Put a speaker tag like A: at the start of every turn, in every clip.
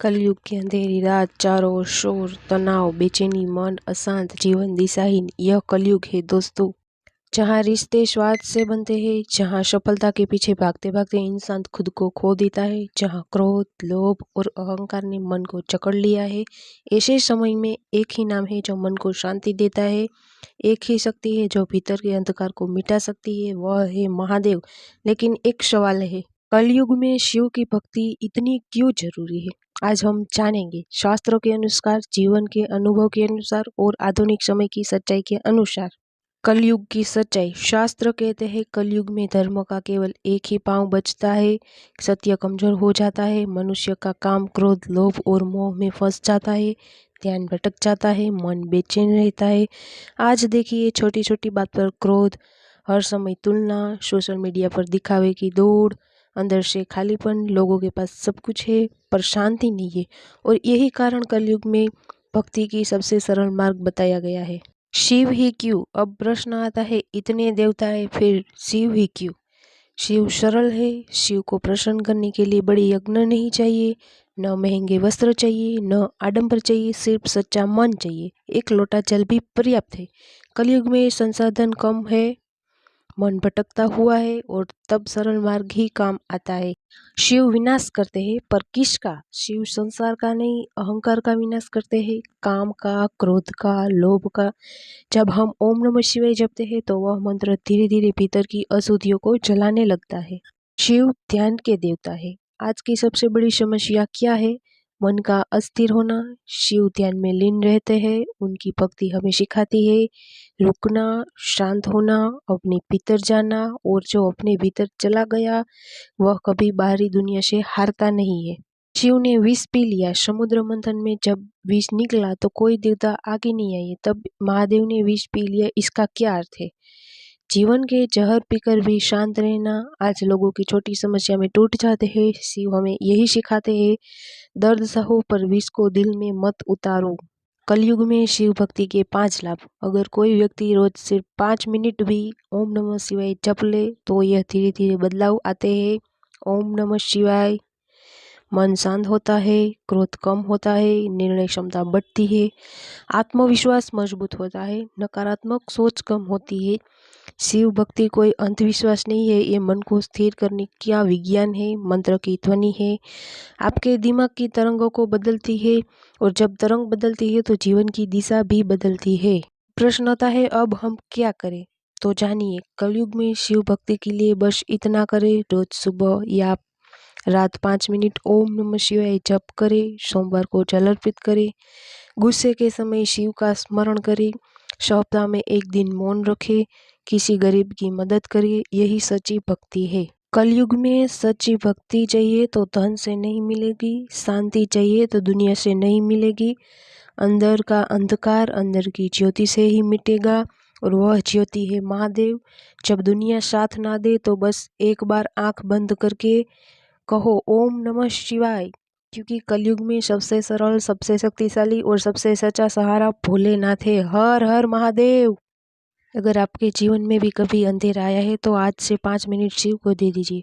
A: कलयुग की अंधेरी रात, चारों ओर शोर, तनाव, बेचैनी, मन अशांत, जीवन दिशाहीन। यह कलयुग है दोस्तों, जहाँ रिश्ते स्वार्थ से बनते हैं, जहाँ सफलता के पीछे भागते भागते इंसान खुद को खो देता है, जहाँ क्रोध, लोभ और अहंकार ने मन को जकड़ लिया है। ऐसे समय में एक ही नाम है जो मन को शांति देता है, एक ही शक्ति है जो भीतर के अंधकार को मिटा सकती है, वह है महादेव। लेकिन एक सवाल है, कलयुग में शिव की भक्ति इतनी क्यों जरूरी है? आज हम जानेंगे, शास्त्रों के अनुसार, जीवन के अनुभव के अनुसार और आधुनिक समय की सच्चाई के अनुसार। कलयुग की सच्चाई। शास्त्र कहते हैं कलयुग में धर्म का केवल एक ही पांव बचता है, सत्य कमजोर हो जाता है, मनुष्य का काम, क्रोध, लोभ और मोह में फंस जाता है, ध्यान भटक जाता है, मन बेचैन रहता है। आज देखिए, छोटी छोटी बात पर क्रोध, हर समय तुलना, सोशल मीडिया पर दिखावे की दौड़, अंदर से खालीपन, लोगों के पास सब कुछ है पर शांति नहीं है। और यही कारण कलयुग में भक्ति की सबसे सरल मार्ग बताया गया है। शिव ही क्यों? अब प्रश्न आता है, इतने देवता है फिर शिव ही क्यों? शिव सरल है। शिव को प्रसन्न करने के लिए बड़ी यज्ञ नहीं चाहिए, न महंगे वस्त्र चाहिए, न आडंबर चाहिए, सिर्फ सच्चा मन चाहिए। एक लोटा जल भी पर्याप्त है। कलयुग में संसाधन कम है, मन भटकता हुआ है और तब सरल मार्ग ही काम आता है। शिव विनाश करते हैं, पर किसका? शिव संसार का नहीं, अहंकार का विनाश करते हैं, काम का, क्रोध का, लोभ का। जब हम ओम नमः शिवाय जपते हैं तो वह मंत्र धीरे धीरे भीतर की अशुद्धियों को जलाने लगता है। शिव ध्यान के देवता है। आज की सबसे बड़ी समस्या क्या है? मन का अस्थिर होना। शिव ध्यान में लीन रहते हैं, उनकी भक्ति हमें सिखाती है रुकना, शांत होना, अपने भीतर जाना, और जो अपने भीतर चला गया वह कभी बाहरी दुनिया से हारता नहीं है। शिव ने विष पी लिया, समुद्र मंथन में जब विष निकला तो कोई देवता आगे नहीं आए, तब महादेव ने विष पी लिया। इसका क्या अर्थ है? जीवन के जहर पीकर भी शांत रहना। आज लोगों की छोटी समस्या में टूट जाते हैं। शिव हमें यही सिखाते हैं, दर्द सहो पर विष को दिल में मत उतारो। कलयुग में शिव भक्ति के 5 लाभ। अगर कोई व्यक्ति रोज सिर्फ 5 मिनट भी ओम नमः शिवाय जप ले तो यह धीरे धीरे बदलाव आते हैं। ओम नमः शिवाय, मन शांत होता है, क्रोध कम होता है, निर्णय क्षमता बढ़ती है, आत्मविश्वास मजबूत होता है, नकारात्मक सोच कम होती है। शिव भक्ति कोई अंधविश्वास नहीं है, ये मन को स्थिर करने का विज्ञान है, मंत्र की ध्वनि है, आपके दिमाग की तरंगों को बदलती है, और जब तरंग बदलती है तो जीवन की दिशा भी बदलती है। प्रश्न आता है, अब हम क्या करें? तो जानिए, कलयुग में शिव भक्ति के लिए बस इतना करें, रोज सुबह या रात 5 मिनट ओम नमः शिवाय जप करें, सोमवार को जल अर्पित करें, गुस्से के समय शिव का स्मरण करें, सप्ताह में एक दिन मौन रखें, किसी गरीब की मदद करिए। यही सच्ची भक्ति है। कलयुग में सच्ची भक्ति चाहिए तो धन से नहीं मिलेगी, शांति चाहिए तो दुनिया से नहीं मिलेगी। अंदर का अंधकार अंदर की ज्योति से ही मिटेगा, और वह ज्योति है महादेव। जब दुनिया साथ ना दे तो बस एक बार आंख बंद करके कहो ओम नमः शिवाय, क्योंकि कलयुग में सबसे सरल, सबसे शक्तिशाली और सबसे सच्चा सहारा भोलेनाथ है। हर हर महादेव। अगर आपके जीवन में भी कभी अंधेरा आया है तो आज से 5 मिनट शिव को दे दीजिए।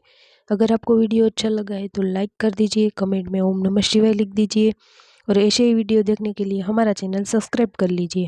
A: अगर आपको वीडियो अच्छा लगा है तो लाइक कर दीजिए, कमेंट में ओम नमः शिवाय लिख दीजिए, और ऐसे ही वीडियो देखने के लिए हमारा चैनल सब्सक्राइब कर लीजिए।